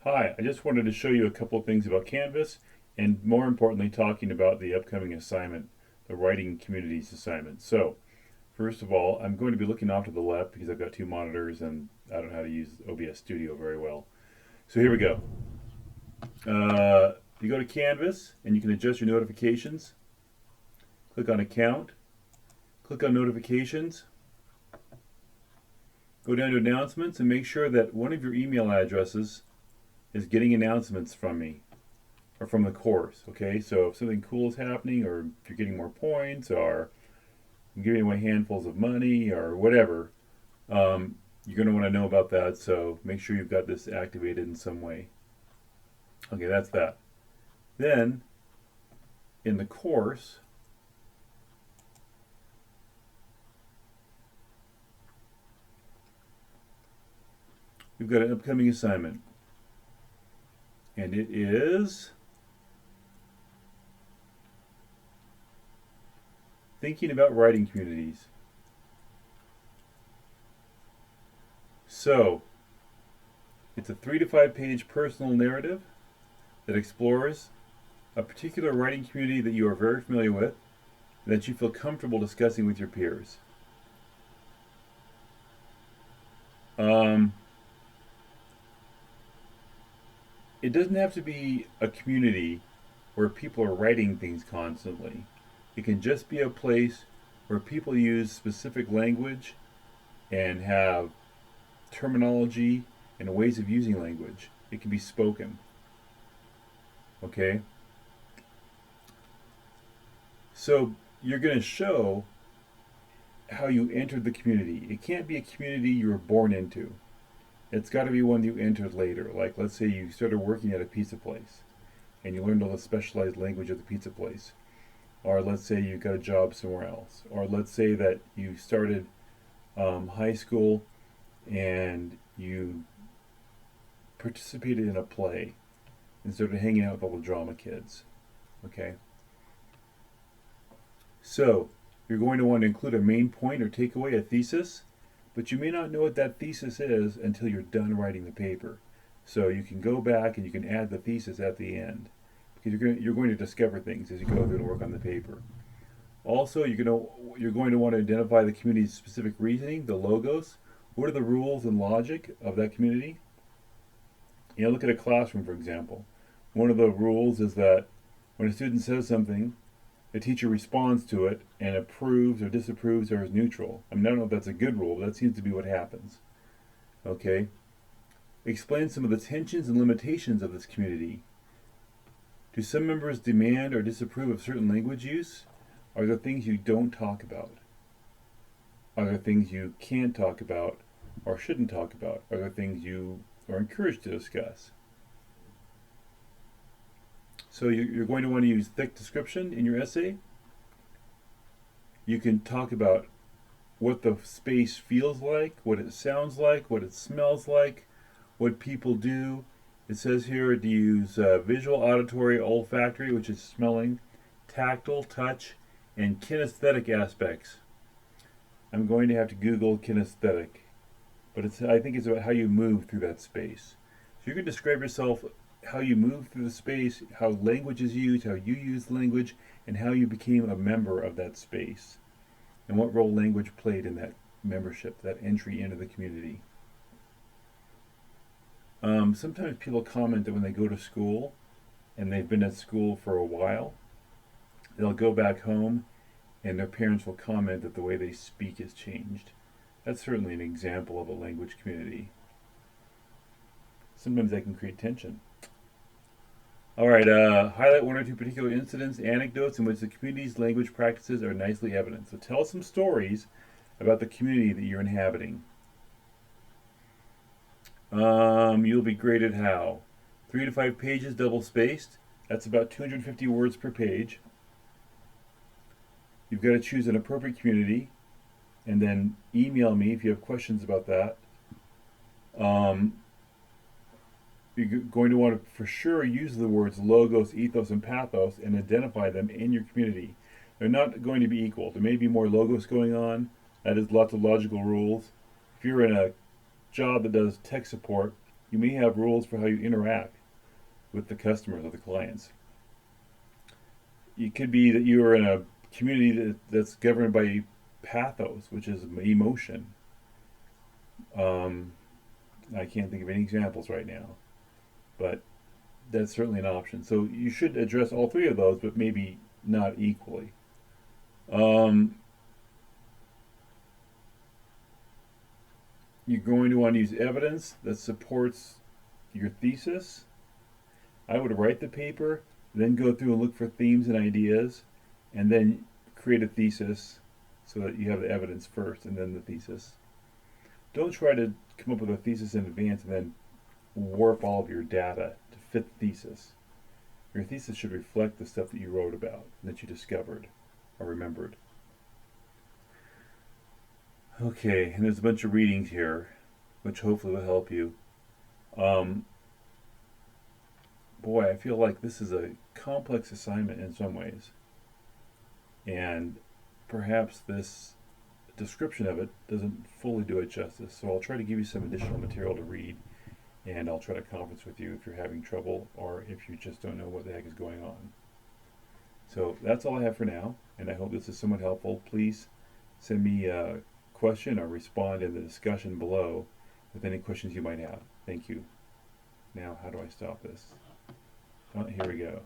Hi, I just wanted to show you a couple of things about Canvas and more importantly talking about the upcoming assignment, the Writing Communities assignment. So, first of all, I'm going to be looking off to the left because I've got two monitors and I don't know how to use OBS Studio very well. So here we go. You go to Canvas and you can adjust your notifications. Click on Account, click on Notifications, go down to Announcements and make sure that one of your email addresses is getting announcements from me or from the course. Okay, so if something cool is happening, or if you're getting more points, or I'm giving away handfuls of money, or whatever, you're going to want to know about that. So make sure you've got this activated in some way. Okay, that's that. Then in the course, we've got an upcoming assignment, and it is thinking about writing communities. So, it's a 3 to 5 page personal narrative that explores a particular writing community that you are very familiar with and that you feel comfortable discussing with your peers. It doesn't have to be a community where people are writing things constantly. It can just be a place where people use specific language and have terminology and ways of using language. It can be spoken. Okay? So you're going to show how you entered the community. It can't be a community you were born into. It's got to be one you entered later. Like, let's say you started working at a pizza place and you learned all the specialized language of the pizza place. Or let's say you got a job somewhere else. Or let's say that you started high school and you participated in a play and started hanging out with all the drama kids. Okay? So, you're going to want to include a main point or takeaway, a thesis, but you may not know what that thesis is until you're done writing the paper. So you can go back and you can add the thesis at the end, because you're going to discover things as you go through and work on the paper. Also, you're going to want to identify the community's specific reasoning, the logos. What are the rules and logic of that community? Look at a classroom, for example. One of the rules is that when a student says something, the teacher responds to it and approves or disapproves or is neutral. I don't know if that's a good rule, but that seems to be what happens. Okay? Explain some of the tensions and limitations of this community. Do some members demand or disapprove of certain language use? Are there things you don't talk about? Are there things you can't talk about or shouldn't talk about? Are there things you are encouraged to discuss? So you're going to want to use thick description in your essay. You can talk about what the space feels like, what it sounds like, what it smells like, what people do. It says here to use visual, auditory, olfactory, which is smelling, tactile, touch, and kinesthetic aspects. I'm going to have to Google kinesthetic, but I think it's about how you move through that space. So you can describe yourself, how you move through the space, how language is used, how you use language, and how you became a member of that space, and what role language played in that membership, that entry into the community. Sometimes people comment that when they go to school and they've been at school for a while, they'll go back home and their parents will comment that the way they speak has changed. That's certainly an example of a language community. Sometimes that can create tension. All right, highlight one or two particular incidents, anecdotes in which the community's language practices are nicely evident. So tell some stories about the community that you're inhabiting. You'll be graded how? 3 to 5 pages, double spaced. That's about 250 words per page. You've got to choose an appropriate community and then email me if you have questions about that. You're going to want to for sure use the words logos, ethos, and pathos and identify them in your community. They're not going to be equal. There may be more logos going on. That is lots of logical rules. If you're in a job that does tech support, You may have rules for how you interact with the customers or the clients. It could be that you are in a community that's governed by pathos, which is emotion. I can't think of any examples right now, but that's certainly an option. So you should address all three of those, but maybe not equally. Um, you're going to want to use evidence that supports your thesis. I would write the paper, then go through and look for themes and ideas, and then create a thesis so that you have the evidence first and then the thesis. Don't try to come up with a thesis in advance and then warp all of your data to fit the thesis. Your thesis should reflect the stuff that you wrote about and that you discovered or remembered. Okay, and there's a bunch of readings here, which hopefully will help you. Um, Boy, I feel like this is a complex assignment in some ways, and perhaps this description of it doesn't fully do it justice. So I'll try to give you some additional material to read, and I'll try to conference with you if you're having trouble or if you just don't know what the heck is going on. So that's all I have for now, and I hope this is somewhat helpful. Please send me a question or respond in the discussion below with any questions you might have. Thank you. Now, how do I stop this? Oh, here we go.